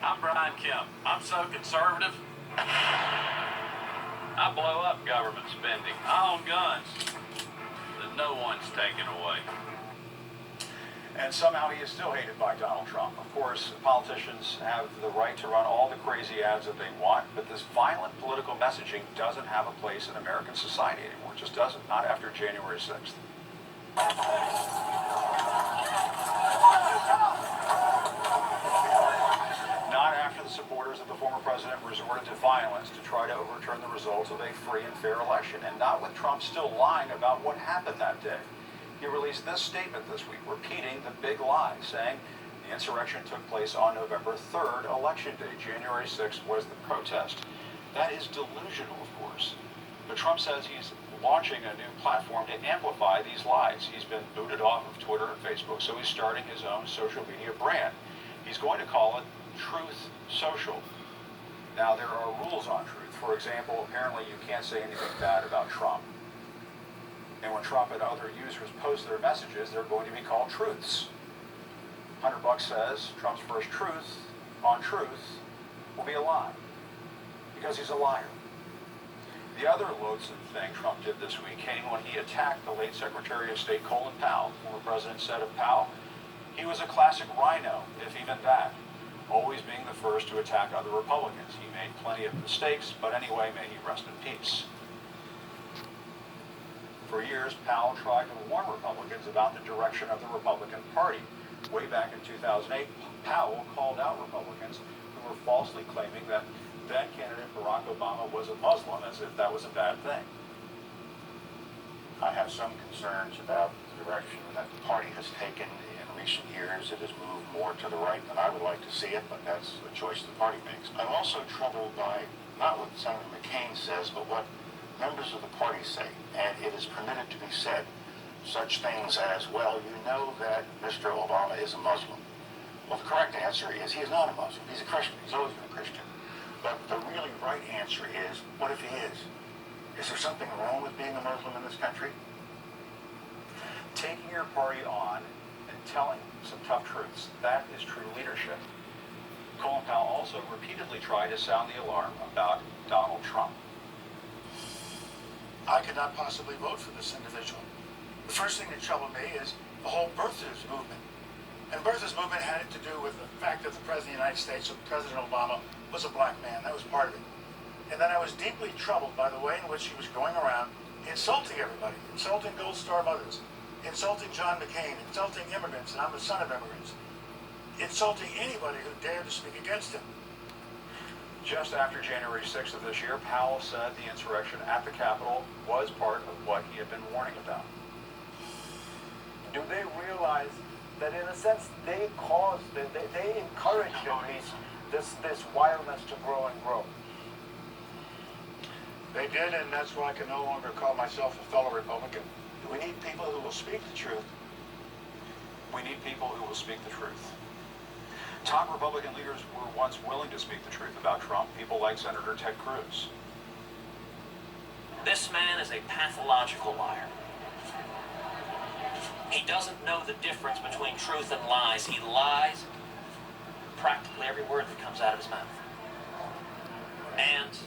I'm Brian Kemp. I'm so conservative. I blow up government spending. I own guns that no one's taking away. And somehow he is still hated by Donald Trump. Of course, politicians have the right to run all the crazy ads that they want, but this violent political messaging doesn't have a place in American society anymore. It just doesn't. Not after January 6th. Not after the supporters of the former president resorted to violence to try to overturn the results of a free and fair election, and not with Trump still lying about what happened that day. He released this statement this week, repeating the big lie, saying the insurrection took place on November 3rd, Election Day. January 6th was the protest. That is delusional, of course. But Trump says he's launching a new platform to amplify these lies. He's been booted off of Twitter and Facebook, so he's starting his own social media brand. He's going to call it Truth Social. Now, there are rules on truth. For example, apparently you can't say anything bad about Trump. And when Trump and other users post their messages, they're going to be called truths. $100 says Trump's first truth on truth will be a lie, because he's a liar. The other loathsome thing Trump did this week came when he attacked the late Secretary of State Colin Powell. The former president said of Powell, he was a classic rhino, if even that, always being the first to attack other Republicans. He made plenty of mistakes, but anyway, may he rest in peace. For years, Powell tried to warn Republicans about the direction of the Republican Party. Way back in 2008, Powell called out Republicans who were falsely claiming that then-candidate Barack Obama was a Muslim, as if that was a bad thing. I have some concerns about the direction that the party has taken in recent years. It has moved more to the right than I would like to see it, but that's a choice the party makes. I'm also troubled by not what Senator McCain says, but what members of the party say, and it is permitted to be said such things as, well, you know that Mr. Obama is a Muslim. Well, the correct answer is he is not a Muslim. He's a Christian. He's always been a Christian. But the really right answer is, what if he is? Is there something wrong with being a Muslim in this country? Taking your party on and telling some tough truths, that is true leadership. Colin Powell also repeatedly tried to sound the alarm about Donald Trump. I could not possibly vote for this individual. The first thing that troubled me is the whole birthers movement. And birthers movement had it to do with the fact that the President of the United States, President Obama, was a black man. That was part of it. And then I was deeply troubled by the way in which he was going around insulting everybody, insulting Gold Star mothers, insulting John McCain, insulting immigrants, and I'm the son of immigrants, insulting anybody who dared to speak against him. Just after January 6th of this year, Powell said the insurrection at the Capitol was part of what he had been warning about. Do they realize that in a sense they caused, they encouraged at least this violence to grow and grow? They did, and that's why I can no longer call myself a fellow Republican. We need people who will speak the truth. We need people who will speak the truth. Top Republican leaders were once willing to speak the truth about Trump, people like Senator Ted Cruz. This man is a pathological liar. He doesn't know the difference between truth and lies. He lies practically every word that comes out of his mouth. And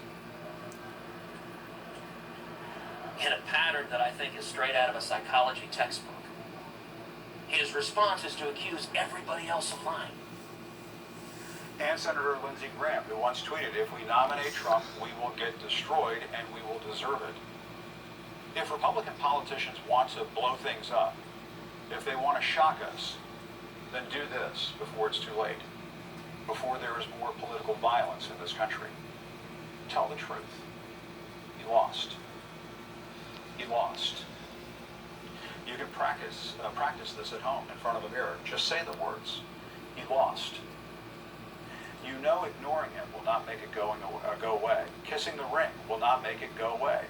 in a pattern that I think is straight out of a psychology textbook, his response is to accuse everybody else of lying. And Senator Lindsey Graham, who once tweeted, if we nominate Trump, we will get destroyed and we will deserve it. If Republican politicians want to blow things up, if they want to shock us, then do this before it's too late, before there is more political violence in this country. Tell the truth. He lost. He lost. You can practice this at home in front of a mirror. Just say the words. He lost. You know ignoring him will not make it go away. Kissing the ring will not make it go away.